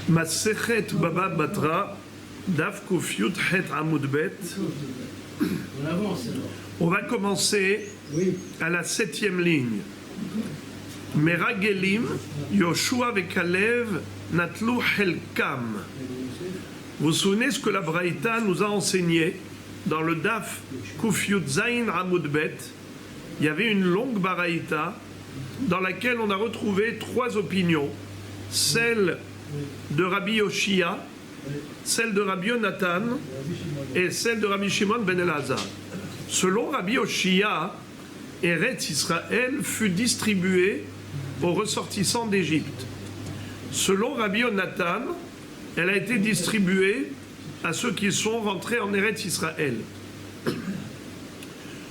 Masechet Baba Batra, Daf Kuf Yud Het Amud Bet. On avance alors. On va commencer à la 7e ligne. Meragelim, Yoshua Vekalev, Natlu Helkam. Vous vous souvenez ce que la Braïta nous a enseigné dans le Daf Kuf Yud Zayin Amud Bet? Il y avait une longue Braïta dans laquelle on a retrouvé 3 opinions. Celle de Rabbi Yoshia, celle de Rabbi Yonatan et celle de Rabbi Shimon ben Elazar. Selon Rabbi Yoshia, Eretz Israël fut distribué aux ressortissants d'Égypte. Selon Rabbi Yonatan, elle a été distribuée à ceux qui sont rentrés en Eretz Israël.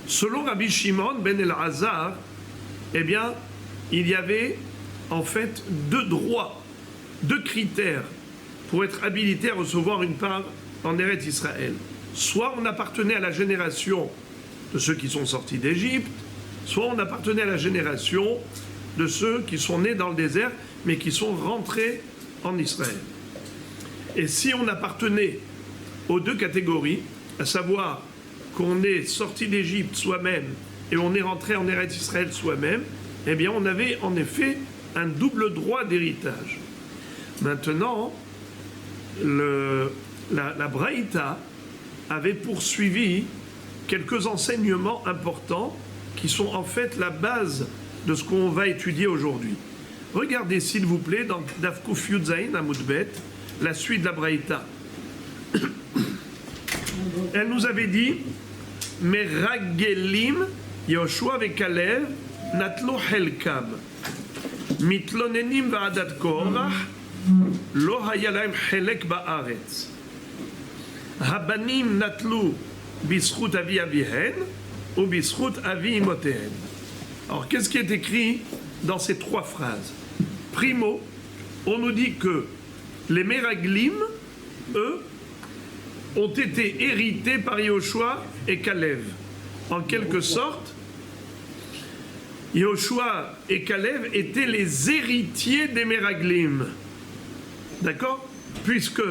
Selon Rabbi Shimon ben Elazar, eh bien, il y avait en fait 2 droits, 2 critères pour être habilité à recevoir une part en Eretz Israël. Soit on appartenait à la génération de ceux qui sont sortis d'Égypte, soit on appartenait à la génération de ceux qui sont nés dans le désert, mais qui sont rentrés en Israël. Et si on appartenait aux 2 catégories, à savoir qu'on est sorti d'Égypte soi-même et on est rentré en Eretz Israël soi-même, eh bien on avait en effet un double droit d'héritage. Maintenant, la Braïta avait poursuivi quelques enseignements importants qui sont en fait la base de ce qu'on va étudier aujourd'hui. Regardez s'il vous plaît dans Daf Kuf Yud Zayin Amud Bet, la suite de la Braïta. Elle nous avait dit Meragelim Yoshua Vekalev Natlu Helkam Mitlonenim Va'adat Korach Lo haya lahem Helek Ba'aretz Habanim Natlu Bischut Avi Avihen ou Bischut Avi Imotehen. Alors qu'est-ce qui est écrit dans ces 3 phrases? Primo, on nous dit que les Meraglim, eux, ont été hérités par Yoshua et Kalev. En quelque sorte, Yoshua et Kalev étaient les héritiers des Meraglim. D'accord? Puisque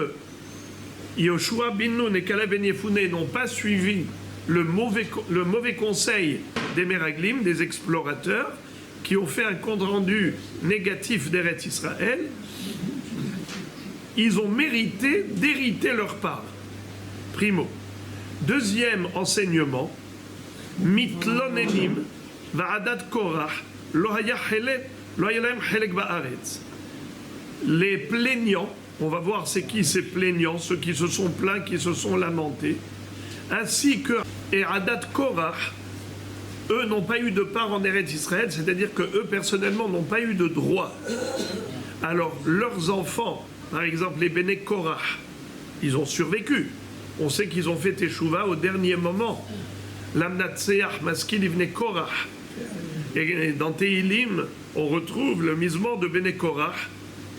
Yoshua bin Nun et Kalev ben Yefune n'ont pas suivi le mauvais conseil des Meraglim, des explorateurs, qui ont fait un compte rendu négatif d'Eretz Israël, ils ont mérité d'hériter leur part. Primo. Deuxième enseignement, Mitlonenim va'adat Korach lo haya lahem helek ba'aretz. Les plaignants, on va voir c'est qui ces plaignants, ceux qui se sont plaints, qui se sont lamentés, ainsi que Adat Korach, eux n'ont pas eu de part en Eretz Israël, c'est-à-dire que eux personnellement n'ont pas eu de droit. Alors leurs enfants, par exemple les Béné Korach, ils ont survécu. On sait qu'ils ont fait Teshuvah au dernier moment. L'Amnatseach Maskil Ivne Korach. Et dans Tehilim, on retrouve le misement de Béné Korach.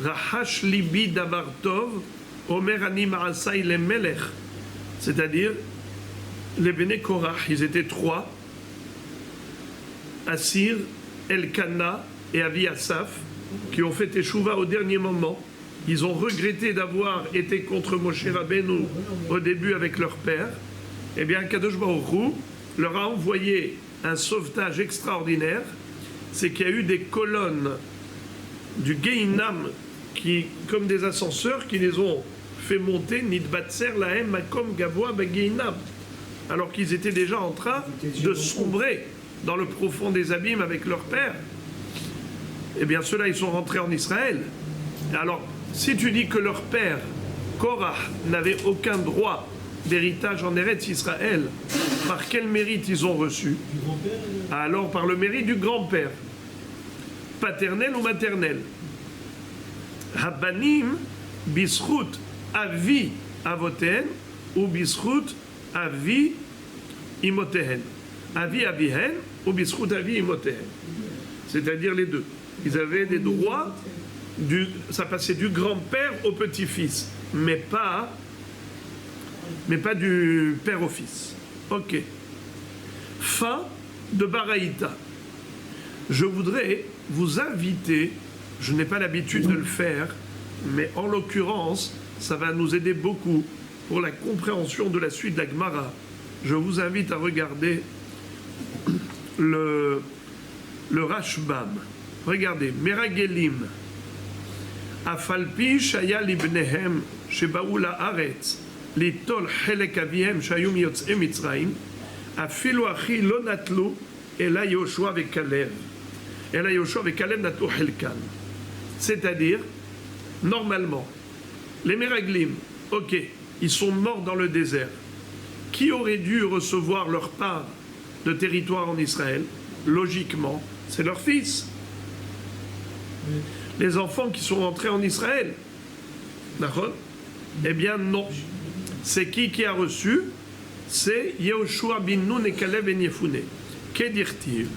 Rahash Libi Davar Tov, Omer Ani Ma'asai le Melech. C'est-à-dire, les Béné Korach, ils étaient 3. Assir, Elkana et Avi Asaph, qui ont fait Teshuvah au dernier moment. Ils ont regretté d'avoir été contre Moshe Rabbeinu au début avec leur père. Eh bien, Kadosh Baruch Hu leur a envoyé un sauvetage extraordinaire. C'est qu'il y a eu des colonnes du Gehinam, qui, comme des ascenseurs, qui les ont fait monter Nidbatser Lahem Makom Gavoa Gehinam, alors qu'ils étaient déjà en train de sombrer dans le profond des abîmes avec leur père. Eh bien, ceux-là, ils sont rentrés en Israël. Alors, si tu dis que leur père, Korach, n'avait aucun droit d'héritage en Eretz Israël, par quel mérite ils ont reçu? Alors par le mérite du grand-père, paternel ou maternel. Habanim bischut avi avoten ou bischut avi imotehen. Avi avihen ou bischut avi imotehen. C'est-à-dire les 2. Ils avaient des droits. Ça passait du grand-père au petit-fils, mais pas du père au fils. Ok. Fin de Baraïta. Je voudrais vous inviter, je n'ai pas l'habitude de le faire, Mais en l'occurrence, ça va nous aider beaucoup pour la compréhension de la suite de la Gemara. Je vous invite à regarder le Rashbam. Regardez, Meragelim, Afalpi Shaya Libnehem, Shebaou La'aretz, Litol Chelek Aviem, Shayum Yotzei Mitzrayim, Afilu Achi Lo Natlu, Ela Yoshua Vekalev. Ela Yoshua Vekalev Natlu Chelkan. C'est-à-dire, normalement, les Meraglim, ok, ils sont morts dans le désert. Qui aurait dû recevoir leur part de territoire en Israël? Logiquement, c'est leurs fils. Les enfants qui sont rentrés en Israël. D'accord? Eh bien, non. C'est qui a reçu? C'est Yehoshua bin Nun et Kalev ben Yefune. Kedirtiv.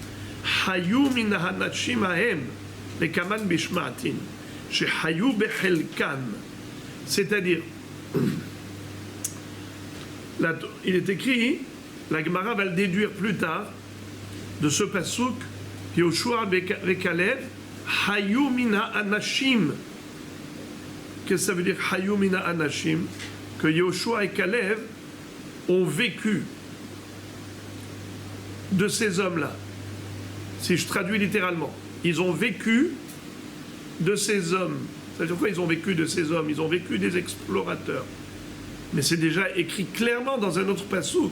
Hayu min hanachim hahem lekaman bishmaatin. Chez Hayu bechelkan. C'est-à-dire, il est écrit, la Gemara va le déduire plus tard, de ce pasuk, Yehoshua et Kalev, Hayu mina anashim. Qu'est-ce que ça veut dire Hayu mina anashim? Que Yehoshua et Kalev ont vécu de ces hommes-là. Si je traduis littéralement, ils ont vécu de ces hommes. Ça veut dire quoi ils ont vécu de ces hommes? Ils ont vécu des explorateurs. Mais c'est déjà écrit clairement dans un autre pasuk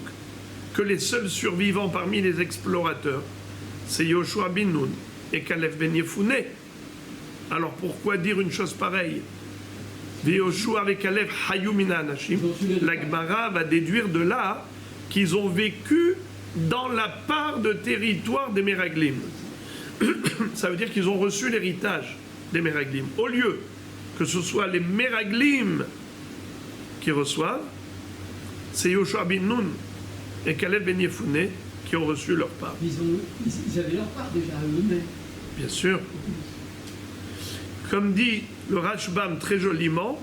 que les seuls survivants parmi les explorateurs, c'est Yehoshua bin Nun et Kalev ben Yefune. Alors pourquoi dire une chose pareille? Yehoshua avec Kalev Hayu mina anashim. La Gemara va déduire de là qu'ils ont vécu dans la part de territoire des Meraglim. Ça veut dire qu'ils ont reçu l'héritage des Meraglim. Au lieu que ce soit les Meraglim qui reçoivent, c'est Yehoshua bin Nun et Kalev ben Yefune qui ont reçu leur part. Ils avaient leur part déjà eux-mêmes. Bien sûr. Comme dit le Rashbam très joliment,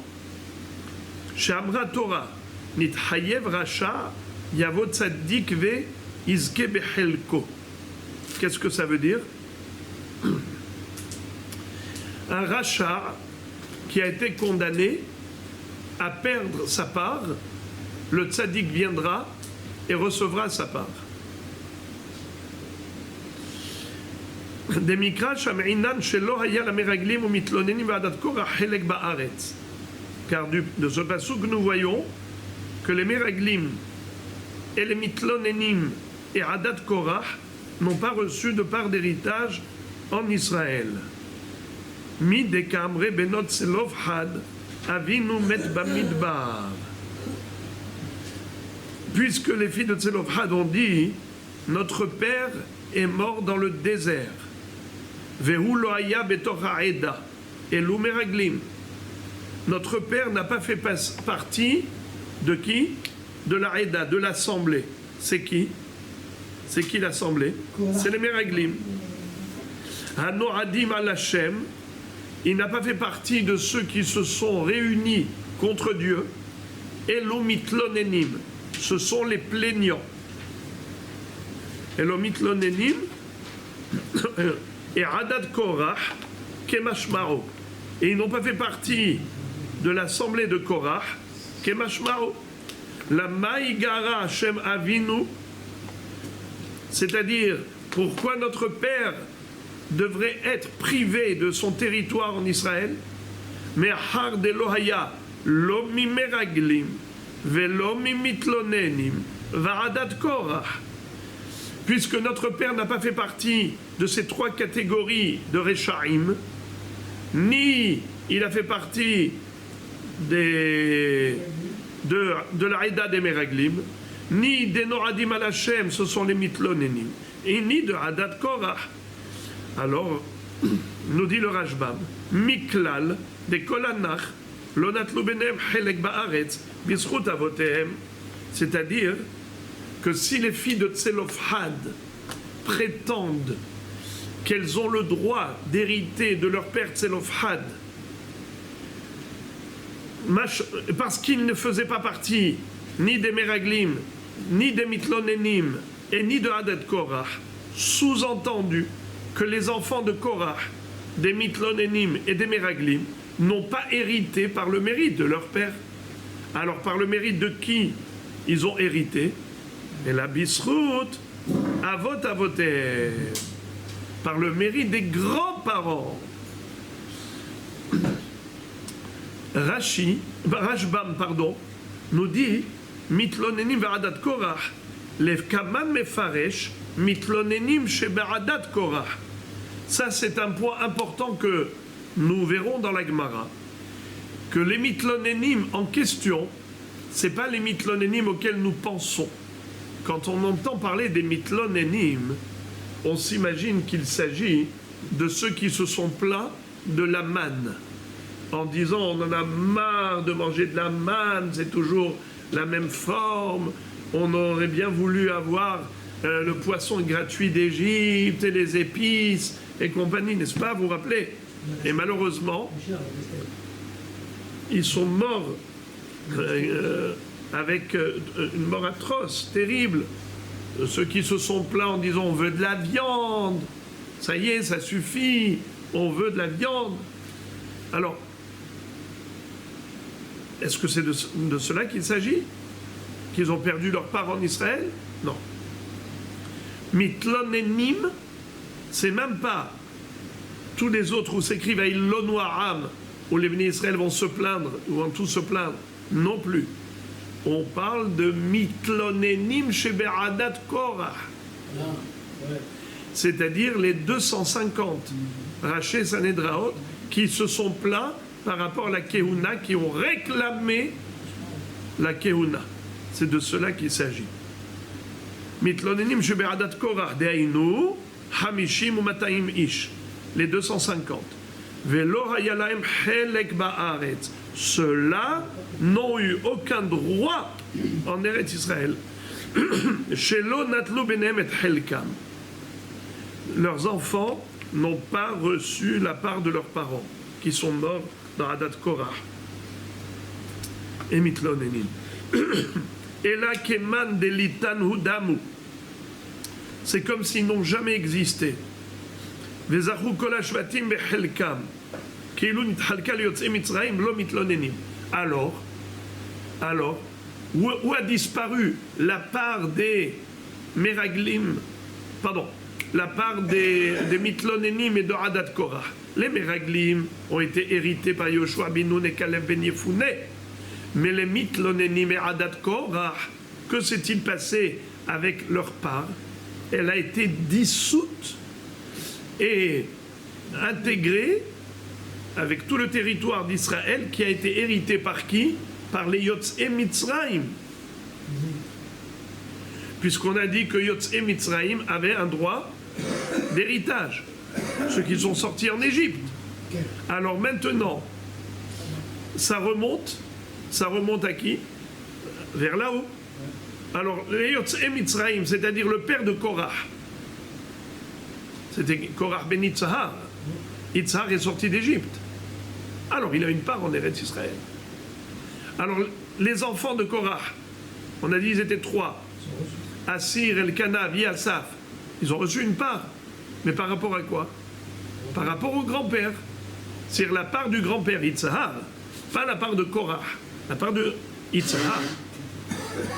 chez Amra Torah, nit hayev rasha yavot tzaddik ve izke bechelko. Qu'est-ce que ça veut dire? Un rachat qui a été condamné à perdre sa part, le tzaddik viendra et recevra sa part. Demikra sham'inan shelo haya la meraglim ou mitlonenim v'adat korach helek ba'aretz. Car de ce passage nous voyons que les meraglim et les mitlonenim et Adat Korach n'ont pas reçu de part d'héritage en Israël. Mi dekamre benot Selofhad avinu met bamidbar. Puisque les filles de Selofhad ont dit, notre père est mort dans le désert. Vehu lo haya betor ha'eda elu meraglim. Notre père n'a pas fait partie de qui? De la Haïda, de l'assemblée. C'est qui? C'est qui l'assemblée? C'est les Meraglim. Hanoradim al Hashem, il n'a pas fait partie de ceux qui se sont réunis contre Dieu. Elomitlonenim, ce sont les plaignants. Elomitlonenim et Adad Korach, Kemashmaro. Et ils n'ont pas fait partie de l'assemblée de Korach, Kemashmaro. La Maïgara Hashem Avinu, c'est-à-dire pourquoi notre père devrait être privé de son territoire en Israël, mais Har de Lohaya, lo mi meraglim, velo mi mitlonenim, va'adat Korach. Puisque notre père n'a pas fait partie de ces trois catégories de Rechaim, ni il a fait partie de la Haïda des Meraglim, ni des Noradim al Hashem, ce sont les Mitlonenim, et ni de Adat Korach. Alors, nous dit le Rashbam, Miklal, de Kolanach, Lonat Lubenem, Helek Baaretz, Bischut Avotehem, c'est-à-dire que si les filles de Tselofhad prétendent qu'elles ont le droit d'hériter de leur père Tselofhad, parce qu'ils ne faisaient pas partie ni des Meraglim, ni des Mitlonenim, et ni de Adat Korach, sous-entendu que les enfants de Korach, des Mitlonenim et des Meraglim n'ont pas hérité par le mérite de leur père. Alors par le mérite de qui ils ont hérité? Et la bisrout, avot avoter, par le mérite des grands-parents. Rashbam, nous dit mitlonenim ve'adat korach, lev kaman mefaresh mitlonenim shebe'adat korach. Ça, c'est un point important que nous verrons dans la Gemara, que les mitlonenim en question, c'est pas les mitlonenim auxquels nous pensons. Quand on entend parler des mitlonenim, on s'imagine qu'il s'agit de ceux qui se sont plaints de la manne, en disant on en a marre de manger de la manne, c'est toujours la même forme, on aurait bien voulu avoir le poisson gratuit d'Égypte et les épices et compagnie, n'est-ce pas, vous vous rappelez? Et malheureusement, ils sont morts avec une mort atroce, terrible. Ceux qui se sont plaints en disant on veut de la viande, ça y est, ça suffit, on veut de la viande. Alors, est-ce que c'est de cela qu'il s'agit? Qu'ils ont perdu leur part en Israël? Non. Mitlonenim, c'est même pas tous les autres où s'écrivent à Ilonoaram, où les bénis Israël vont se plaindre, ou vont tous se plaindre, non plus. On parle de mitlonenim shebe'adat korach, c'est-à-dire les 250 Raché Sanedraot qui se sont plaints par rapport à la Kehuna, qui ont réclamé la Kehuna. C'est de cela qu'il s'agit. Mitlonenim shebe'adat korach de'ainu hamishim ou mataim ish, les 250. Velo hayalaim chelek ba'aretz. Ceux-là n'ont eu aucun droit en Eretz Israël. Shelo natlu benem et chelkam. Leurs enfants n'ont pas reçu la part de leurs parents, qui sont morts dans Adat Korah. Et mitlonenim. Et là, keman delitan hudamu. C'est comme s'ils n'ont jamais existé. Vezachu kol hashvatim bechelkam. Alors, où a disparu la part des Meraglim, la part des Mitlonenim et de Adat Korah? Les Meraglim ont été hérités par Yoshua ben Nun et Kaleb ben Yefune, mais les Mitlonenim et Adat Korah, que s'est-il passé avec leur part? Elle a été dissoute et intégrée avec tout le territoire d'Israël qui a été hérité par qui? Par les Yotzei Mitzrayim. Puisqu'on a dit que Yotzei Mitzrayim avaient un droit d'héritage, ceux qui sont sortis en Égypte. Alors maintenant, ça remonte à qui? Vers là-haut. Alors les Yotzei Mitzrayim, c'est-à-dire le père de Korah, c'était Korah ben Itzhar. Itzhar est sorti d'Égypte. Alors, il a une part en Eretz Israël. Alors, les enfants de Korah, on a dit ils étaient 3. Assir, Elkana, Viasaf, ils ont reçu une part. Mais par rapport à quoi? Par rapport au grand-père. C'est-à-dire la part du grand-père Itzhar, pas la part de Korah, la part de Itzhar.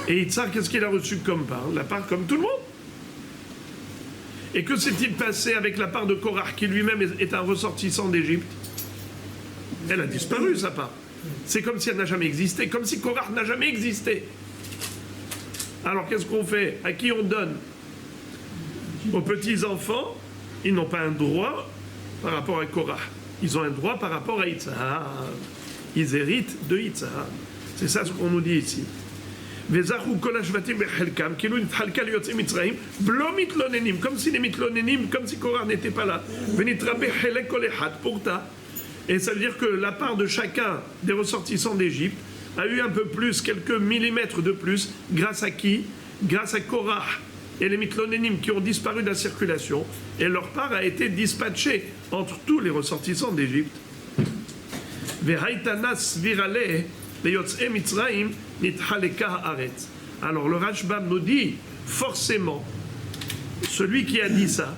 Et Itzhar, qu'est-ce qu'il a reçu comme part? La part comme tout le monde. Et que s'est-il passé avec la part de Korah, qui lui-même est un ressortissant d'Égypte? Elle a disparu, sa part. C'est comme si elle n'a jamais existé, comme si Korah n'a jamais existé. Alors qu'est-ce qu'on fait? À qui on donne? Aux petits-enfants, ils n'ont pas un droit par rapport à Korah. Ils ont un droit par rapport à Itzhar. Ils héritent de Itzhar. C'est ça ce qu'on nous dit ici. Comme si les mitlonenim, comme si Korah n'était pas là. Et ça veut dire que la part de chacun des ressortissants d'Égypte a eu un peu plus, quelques millimètres de plus, grâce à qui? Grâce à Korah et les mitlonenim qui ont disparu de la circulation, et leur part a été dispatchée entre tous les ressortissants d'Égypte. Alors le Rashbam nous dit, forcément, celui qui a dit ça,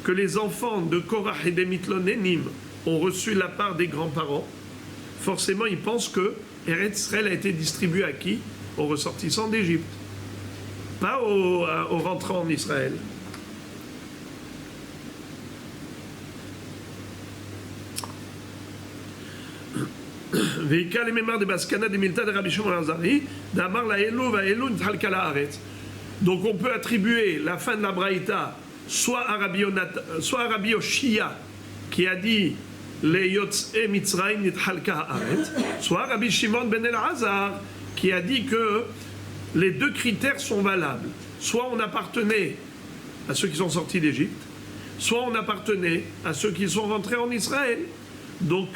que les enfants de Korah et des Mitlonénim ont reçu la part des grands-parents, forcément ils pensent que Eretz Israël a été distribué à qui? Aux ressortissants d'Égypte, pas aux rentrants en Israël. ויקרא לממר דבסקנה דמילתא דרבי שמעון הזרי דאמר לאלו והאלו נתחלקה לארץ. Donc on peut attribuer la fin de la Braïta soit à Rabbi Yoshia qui a dit les Yotzei Mitzrayim nitchalka haaretz, soit Rabbi Shimon ben Elazar qui a dit que les deux critères sont valables. Soit on appartenait à ceux qui sont sortis d'Égypte, soit on appartenait à ceux qui sont rentrés en Israël. Donc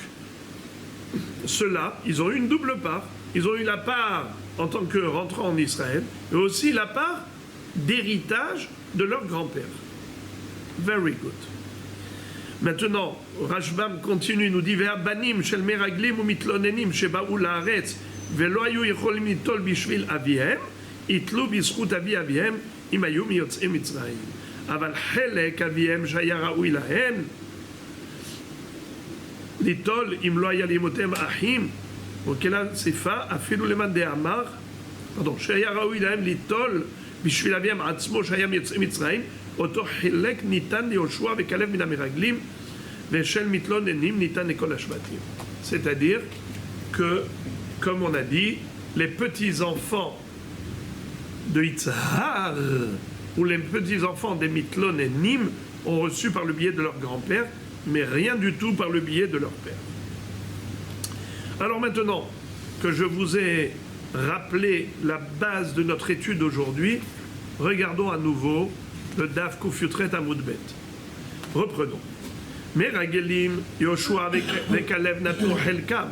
ceux-là, ils ont eu une double part. Ils ont eu la part en tant que rentrants en Israël, et aussi la part d'héritage de leur grand-père. Very good. Maintenant, Rashbam continue, nous dit Ve'abanim shel meraglim umitlonenim sheba'u la'aretz ve'lo hayu yicholim litol bishvil avihem itlu b'zchut avihem im hayu miyotzei Mitzrayim. Aval chelek avihem shaya ra'ui lahem ליטול אם לא היה לאמותיהם אחים, וכלה ציפה אפילו למאן דאמר, שהיה ראוי להם ליטול בשביל אביהם עצמו שהיה מיוצאי מצרים, אותו חילק ניתן ליהושע וכלב מן המרגלים, ושל מתלוננים ניתן לכל השבטים. C'est-à-dire que, comme on a dit, les petits-enfants de Yitzhar, ou les petits-enfants des mitlonénim, ont reçu par le biais de leur grand-père, mais rien du tout par le biais de leur père. Alors maintenant que je vous ai rappelé la base de notre étude aujourd'hui, regardons à nouveau le Daf Kufyutret Amoudbet. Reprenons. Meragelim, Yoshua avec Kalev Natu Helkam.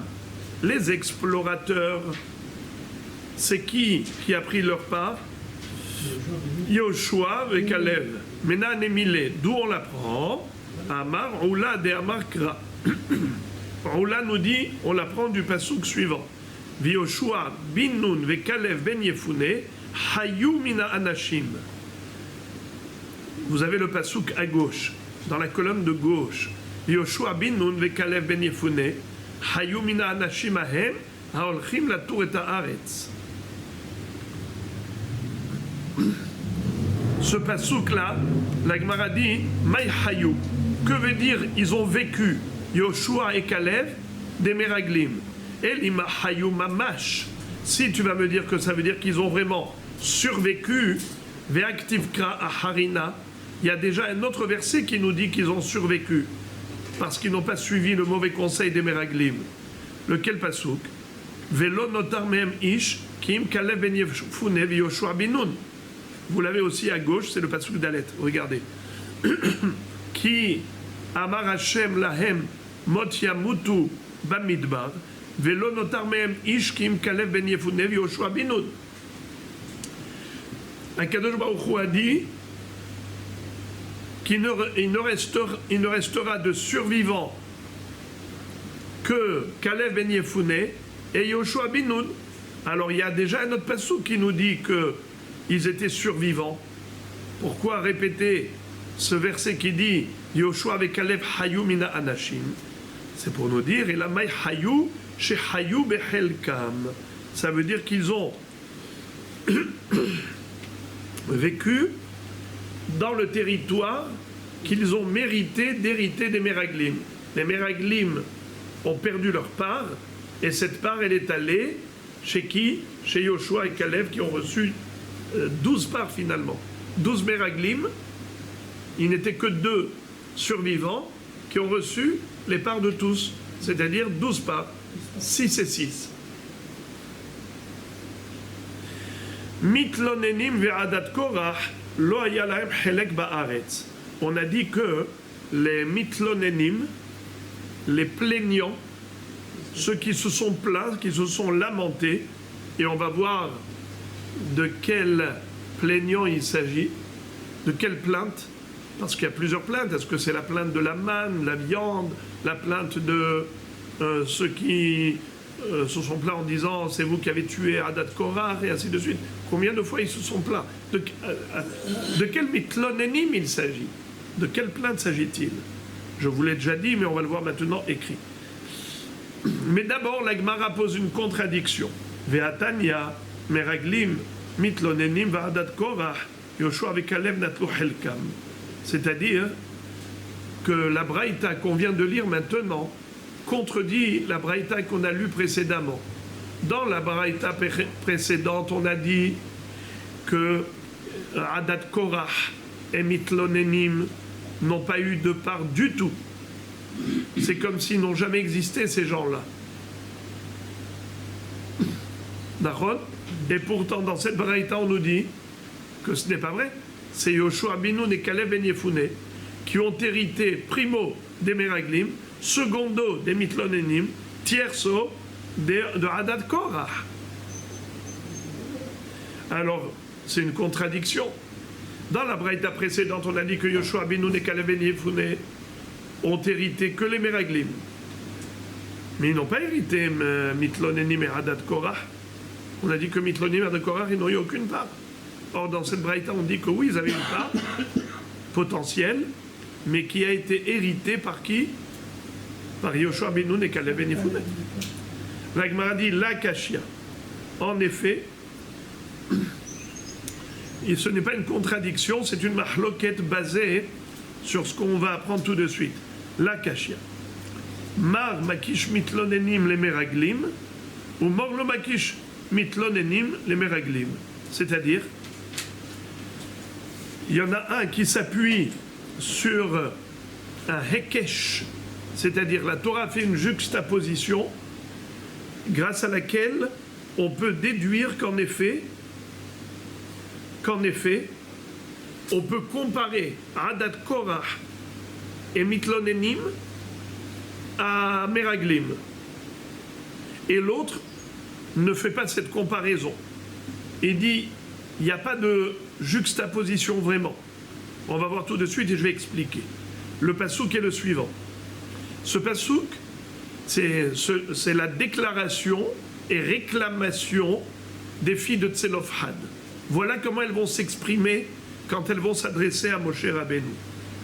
Les explorateurs, c'est qui a pris leur part? Yoshua avec Kalev. Menan et Milé, d'où on l'apprend? Amar Oula de Amar Kra. Oula nous dit, on l'apprend du passouk suivant. Vyoshua bin Nun ve Kalev ben Yefune Hayu mina Anashim. Vous avez le passouk à gauche, dans la colonne de gauche. Vyoshua bin Nun ve Kalev ben Yefune Hayu mina Anashim ahem haolchim latour et haaretz. Ce passouk-là, la Gemara dit Maï Hayu. Que veut dire ils ont vécu Yoshua et Kalev des Meraglim? Elima Hayu Mamash. Si tu vas me dire que ça veut dire qu'ils ont vraiment survécu, Ve'aktivkra Aharina, il y a déjà un autre verset qui nous dit qu'ils ont survécu parce qu'ils n'ont pas suivi le mauvais conseil des Meraglim. Lequel passouk? Velo notar mehem ish kim Kalev ben Yefune Yoshua bin Nun. Vous l'avez aussi à gauche, c'est le passouk d'Alet. Regardez. Qui Amar Hashem lahem mot yamutu bamidbar velo notar mehem ish kim Kalev ben Yefune Yoshua bin Nun. Akadosh Baruch Hu a dit qu'il ne restera de survivants que Kalev ben Yefune et Yoshua bin Nun. Alors il y a déjà un autre passouk qui nous dit que ils étaient survivants. Pourquoi répéter ce verset qui dit Yoshua avec Kalev Hayu mina Anashim? C'est pour nous dire et la maï Hayu chez Hayu behelkam. Ça veut dire qu'ils ont vécu dans le territoire qu'ils ont mérité d'hériter des Meraglim. Les Meraglim ont perdu leur part et cette part elle est allée chez qui? Chez Yoshua et Kalev qui ont reçu 12 parts finalement. 12 Meraglim, il n'était que 2 survivants qui ont reçu les parts de tous, c'est-à-dire 12 parts, 6 et 6. Mitlonenim ve'adat Korah lo haya lahem chelek ba'aretz. On a dit que les mitlonenim, les plaignants, ceux qui se sont plaints, qui se sont lamentés, et on va voir de quel plaignant il s'agit, de quelle plainte, parce qu'il y a plusieurs plaintes. Est-ce que c'est la plainte de la manne, la viande, la plainte de ceux qui se sont plaints en disant c'est vous qui avez tué Adat Korah et ainsi de suite? Combien de fois ils se sont plaints? De quel mitlonénim il s'agit? De quelle plainte s'agit-il? Je vous l'ai déjà dit, mais on va le voir maintenant écrit. Mais d'abord, la Gemara pose une contradiction. Ve'atanya meraglim mitlonenim va'adat korach Yoshua vekalev natlu helkam. C'est-à-dire que la braïta qu'on vient de lire maintenant contredit la braïta qu'on a lue précédemment. Dans la braïta précédente, on a dit que Adat Korach et Mitlonenim n'ont pas eu de part du tout. C'est comme s'ils n'ont jamais existé, ces gens-là. D'accord? Et pourtant, dans cette braïta, on nous dit que ce n'est pas vrai. C'est Yoshua Binoun et Kalev Ben Yefune qui ont hérité primo des Meraglim, secondo des Mitlonenim, tierzo de Adat Korach. Alors, c'est une contradiction. Dans la braïta précédente, on a dit que Yoshua Binoun et Kalev Ben Yefune ont hérité que les Meraglim. Mais ils n'ont pas hérité Mitlonenim et Adat Korach. On a dit que Mitlonenim et Adat Korach, ils n'ont eu aucune part. Or, dans cette braïta, on dit que oui, ils avaient une part potentielle, mais qui a été héritée par qui? Par Yoshua Binoun et Kalev Ben Yefune. La Gemara dit la Kashia. En effet, et ce n'est pas une contradiction, c'est une mahloket basée sur ce qu'on va apprendre tout de suite. La Kashia. Mar makish mitlonenim le meraglim, ou mor lo makish mitlonenim le meraglim. C'est-à-dire, il y en a un qui s'appuie sur un hekesh, c'est-à-dire la Torah fait une juxtaposition grâce à laquelle on peut déduire qu'en effet, on peut comparer Adat Korach et Mitlonenim à Meraglim. Et l'autre ne fait pas cette comparaison. Il dit, il n'y a pas de juxtaposition vraiment. On va voir tout de suite et je vais expliquer. Le pasouk est le suivant. Ce pasouk, c'est la déclaration et réclamation des filles de Tselofhad. Voilà comment elles vont s'exprimer quand elles vont s'adresser à Moshe Rabbeinu.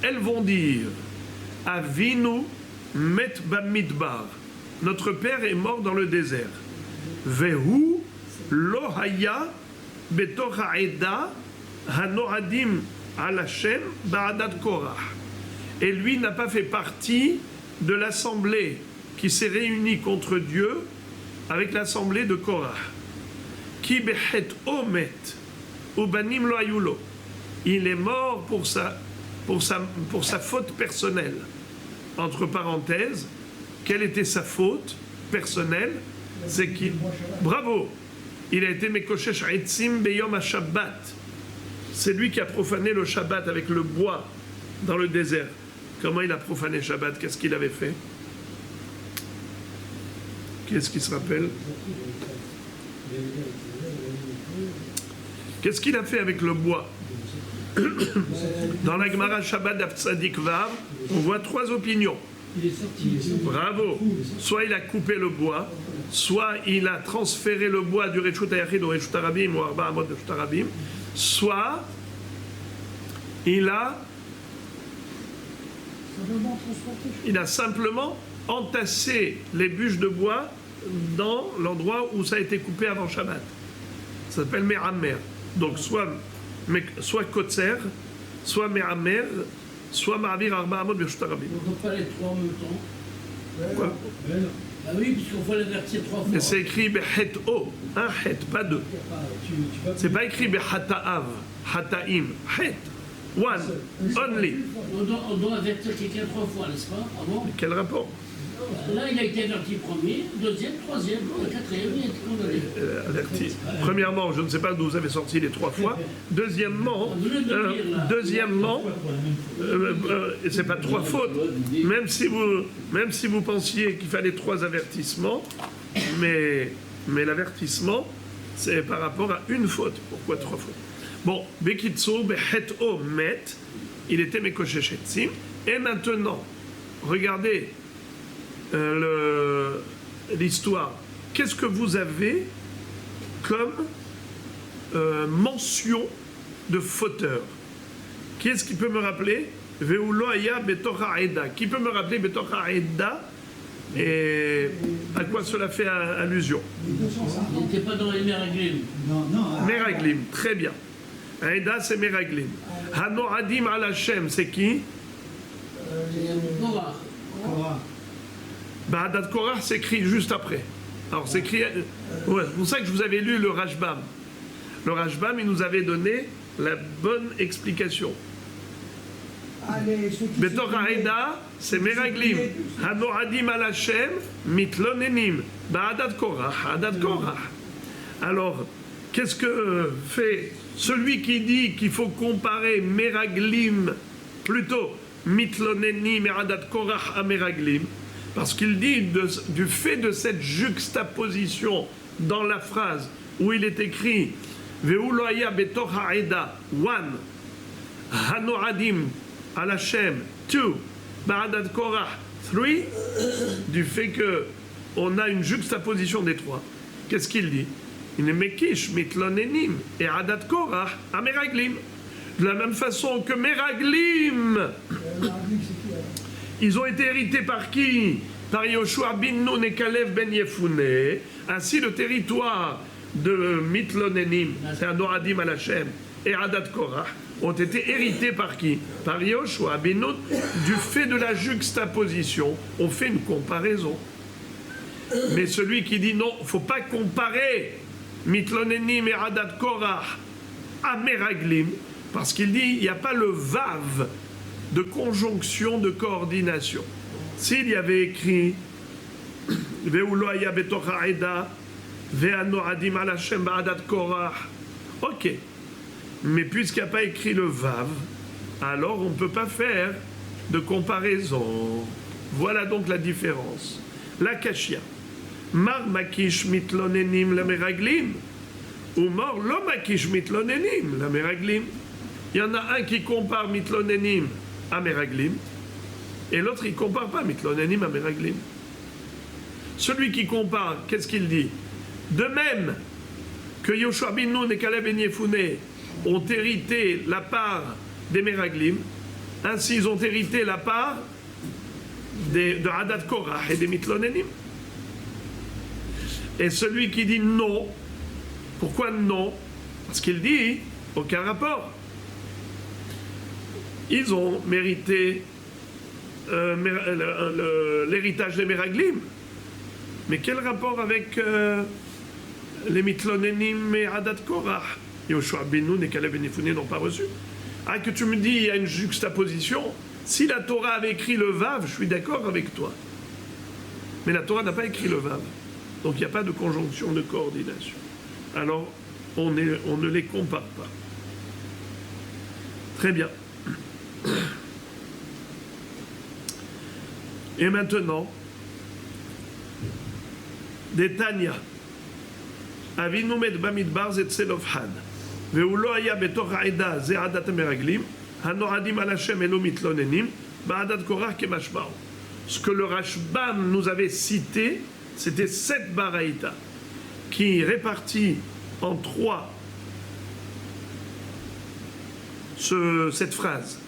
Elles vont dire Avinu met bamidbar. Notre père est mort dans le désert. Vehu lo haya betor ha'eda hanoadim al Hashem ba'adat Korach. Et lui n'a pas fait partie de l'assemblée qui s'est réunie contre Dieu avec l'assemblée de Korach. Ki behet omet ubanim lo ayulo. Il est mort pour sa faute personnelle. Entre parenthèses, quelle était sa faute personnelle? C'est qu'il... Bravo! Il a été Mekoshesh Etzim Beyom HaShabbat. C'est lui qui a profané le Shabbat avec le bois dans le désert. Comment il a profané Shabbat? Qu'est-ce qu'il avait fait? Qu'est-ce qu'il se rappelle? Qu'est-ce qu'il a fait avec le bois? Dans la Gemara Shabbat d'Afsadik Vav, on voit trois opinions. Bravo. Soit il a coupé le bois, soit il a transféré le bois du Reshut HaYachid au Reshut HaRabim ou Arba Amot de Reshut HaRabim, soit il a simplement entassé les bûches de bois dans l'endroit où ça a été coupé avant Shabbat. Ça s'appelle Me'amer. Donc soit Kotzer, soit Me'amer, soit Ma'avir Arba Amot de Reshut HaRabim. On ne peut pas les trois en même temps. Quoi? Ah oui, puisqu'on faut l'avertir trois fois. Mais c'est écrit Behet O, un Het, pas deux. C'est pas écrit Behata'av, Hata'im, Het, one, only. On doit avertir quelqu'un trois fois, n'est-ce pas? Ah bon? Quel rapport? Là, il a été averti premier, deuxième, troisième, quatrième, il a été condamné. Averti. Premièrement, je ne sais pas d'où vous avez sorti les trois fois. Deuxièmement, c'est pas trois fautes. Même si vous pensiez qu'il fallait trois avertissements, mais l'avertissement, c'est par rapport à une faute. Pourquoi trois fautes? Bon, Bekitso, Behet O, Met, il était Mekoshesh Etzim. Et maintenant, regardez l'histoire. Qu'est-ce que vous avez comme mention de fauteur? Qui est-ce qui peut me rappeler Ve'ulo haya betor ha'eda. Qui peut me rappeler betor ha'eda et à quoi cela fait allusion? Il n'était pas dans les Meraglim. Non. Meraglim, très bien. Aeda, c'est Meraglim. Hanoadim al Hashem, c'est qui? Korah. Korah. Ba'adat Korah s'écrit juste après. Alors c'est écrit. Ouais, c'est pour ça que je vous avais lu le Rashbam. Le Rashbam, il nous avait donné la bonne explication. Betor Haeda, c'est Meraglim. Hanoadim al Hashem, mitlonenim. Ba'adat Korah, Adat Korah. Alors, qu'est-ce que fait celui qui dit qu'il faut comparer Meraglim, plutôt mitlonenim et Adat Korah à Meraglim? Parce qu'il dit du fait de cette juxtaposition dans la phrase où il est écrit Ve'ulo haya betor ha'eda, one, hanoadim al Hashem, two, ba'adat korah, three, du fait que on a une juxtaposition des trois. Qu'est-ce qu'il dit? Il est mekish mitlonenim et adat korah à meraglim. De la même façon que meraglim, ils ont été hérités par qui? Par Yoshua bin Nun et Kalev ben Yefouné. Ainsi, le territoire de Mitlonenim, c'est Anoradim al Hashem, et Adat Korah, ont été hérités par qui? Par Yoshua bin Nun. Du fait de la juxtaposition, on fait une comparaison. Mais celui qui dit non, il ne faut pas comparer Mitlonenim et Adat Korah à Meraglim, parce qu'il dit il n'y a pas le vav de conjonction, de coordination. S'il y avait écrit Ve'ulo haya betor ha'eda ve'anoadim al Hashem ba'adat korah, ok. Mais puisqu'il n'y a pas écrit le vav, alors on ne peut pas faire de comparaison. Voilà donc la différence. La kashia. Mar makish mitlonenim la meraglim, ou mor lo makish mitlonenim la meraglim. Il y en a un qui compare mitlonenim à meraglim, et l'autre il compare pas mitlonenim à meraglim. Celui qui compare, qu'est-ce qu'il dit? De même que Yoshua bin Nun et Kalev ben Yefouné ont hérité la part des meraglim, ainsi ils ont hérité la part de Adat Korah et des mitlonenim. Et celui qui dit non, pourquoi non? Parce qu'il dit aucun rapport. Ils ont mérité l'héritage des Meraglim. Mais quel rapport avec les Mitlonenim et Adat Korah? Yoshua bin Nun et Kalev ben Yefouné n'ont pas reçu. Ah, que tu me dis, il y a une juxtaposition. Si la Torah avait écrit le Vav, je suis d'accord avec toi. Mais la Torah n'a pas écrit le Vav. Donc il n'y a pas de conjonction, de coordination. Alors, on ne les compare pas. Très bien. Et maintenant, des Tanya. Avinu med bamidbar ze tselofhan. Ve'ulo haya betor ha'eda ze adat meraglim. Hanoradim al Hashem elo mitlonenim. Ba'adat korah kemashmao. Ce que le Rashbam nous avait cité, c'était 7 baraïta qui répartit en 3 cette phrase.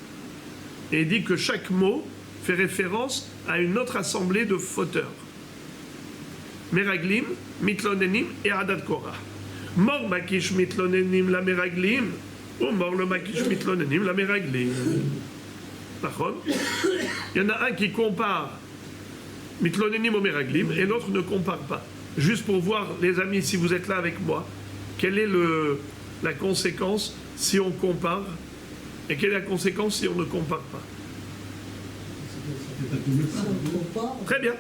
Et il dit que chaque mot fait référence à une autre assemblée de fauteurs. Meraglim, mitlonenim et Adat Korah. Mor makish mitlonenim la meraglim, ou mor le makish mitlonenim la meraglim. Il y en a un qui compare mitlonenim au meraglim et l'autre ne compare pas. Juste pour voir, les amis, si vous êtes là avec moi, quelle est la conséquence si on compare et quelle est la conséquence si on ne compare pas. Très bien.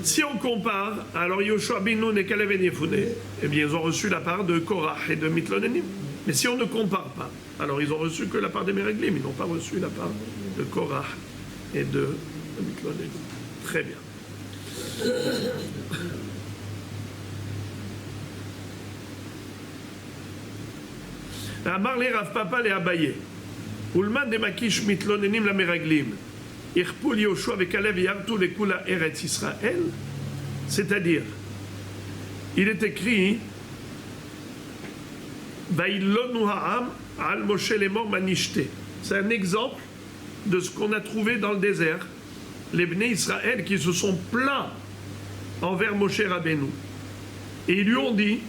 Si on compare, alors Yoshua bin Nun et Kalev ben Yefouné, eh bien ils ont reçu la part de Korah et de Mitlonenim. Mais si on ne compare pas, alors ils ont reçu que la part des Meraglim, ils n'ont pas reçu la part de Korah et de Mitlonenim. Très bien. Amar le Rav Papa le Abaye. Ulman de makish mitlonenim la meraglim. Irpul Yoshua ve Kalev yartu le kula Eretz Israël. C'est-à-dire, il est écrit Vaïlonu ha'am al Moshe lemor manishte. C'est un exemple de ce qu'on a trouvé dans le désert, les Bnei Israël qui se sont plaints envers Moshe Rabbeinu. Et ils lui ont dit,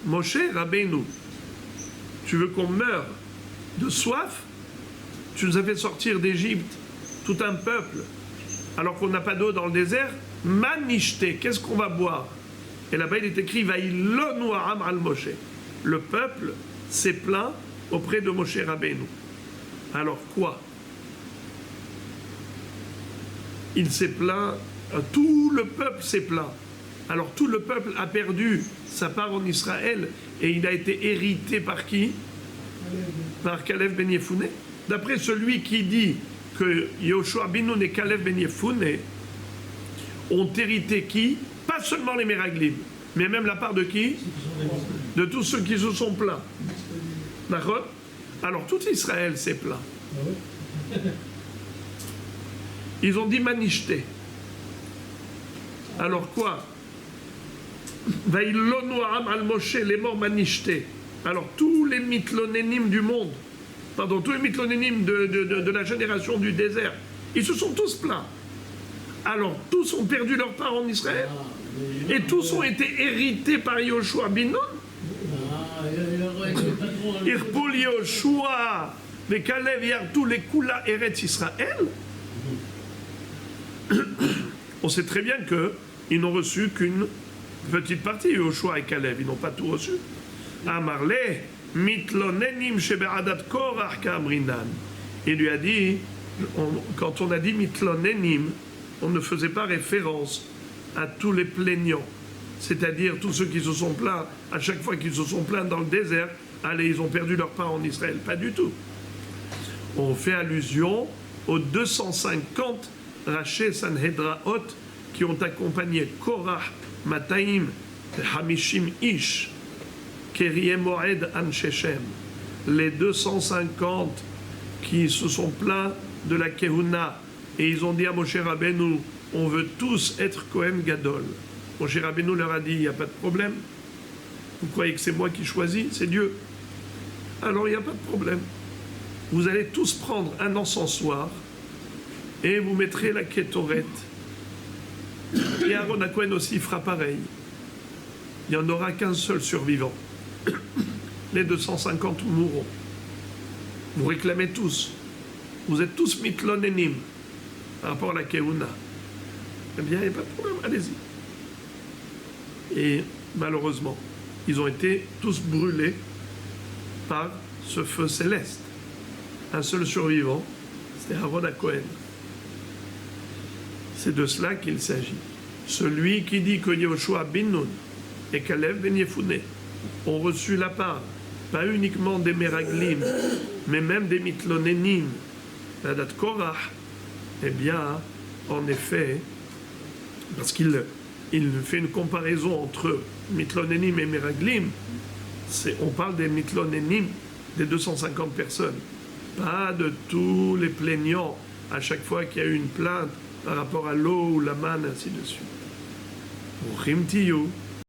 Moshe Rabbeinu, tu veux qu'on meure de soif? Tu nous as fait sortir d'Égypte tout un peuple, alors qu'on n'a pas d'eau dans le désert. Manishte, qu'est-ce qu'on va boire? Et là-bas il est écrit, Vaïlonu ha'am al Moshe. Le peuple s'est plaint auprès de Moshe Rabbeinu. Alors quoi? Il s'est plaint, tout le peuple s'est plaint. Alors tout le peuple a perdu sa part en Israël et il a été hérité par qui? Par Caleb ben Yefune. D'après celui qui dit que Yoshua bin Nun et Caleb ben Yefune ont hérité qui? Pas seulement les Meraglim, mais même la part de qui? De tous ceux qui se sont plaints. D'accord? Alors tout Israël s'est plaint. Ils ont dit Manishte. Alors quoi? Vaïlonu ha'am al Moshe, les morts Manishte. Alors tous les mitlonénim du monde, pardon, tous les mitlonénim de la génération du désert, ils se sont tous plaints. Alors tous ont perdu leur part en Israël. Et tous ont été hérités par Yoshua bin Nun. Irpul Yoshua, les Kalev Yartou, les Kula Eretz Israël. On sait très bien qu'ils n'ont reçu qu'une petite partie, Yoshua et Kalev, ils n'ont pas tout reçu. Amarle, mitlonenim shebe'adat korach kamrinan. Il lui a dit, quand on a dit mitlonenim, on ne faisait pas référence à tous les plaignants, c'est-à-dire tous ceux qui se sont plaints, à chaque fois qu'ils se sont plaints dans le désert, allez, ils ont perdu leur part en Israël. Pas du tout. On fait allusion aux 250 Raché Sanhedraot qui ont accompagné Korah, Mataim, Hamishim Ish, Kerie Moed An Shechem, les 250 qui se sont plaints de la Kehuna, et ils ont dit à Moshe Rabbeinu, on veut tous être Kohen Gadol. Moshe Rabbeinu leur a dit, il n'y a pas de problème. Vous croyez que c'est moi qui choisis? C'est Dieu. Alors il n'y a pas de problème. Vous allez tous prendre un encensoir et vous mettrez la Kétorette. Et Aaron HaKohen aussi fera pareil. Il n'y en aura qu'un seul survivant. Les 250 mourront. Vous réclamez tous. Vous êtes tous mitlonenim par rapport à la Keuna. Eh bien, il n'y a pas de problème, allez-y. Et malheureusement, ils ont été tous brûlés par ce feu céleste. Un seul survivant, c'était Aaron HaKohen. C'est de cela qu'il s'agit. Celui qui dit que Yoshua bin Nun et Caleb ben Yefune ont reçu la part, pas uniquement des Meraglim, mais même des Mitlonenim, la date Korah, eh bien, en effet, parce qu'il fait une comparaison entre Mitlonenim et Meraglim, on parle des Mitlonenim, des 250 personnes, pas de tous les plaignants à chaque fois qu'il y a eu une plainte par rapport à l'eau ou la manne, ainsi de suite. Rimtiyu,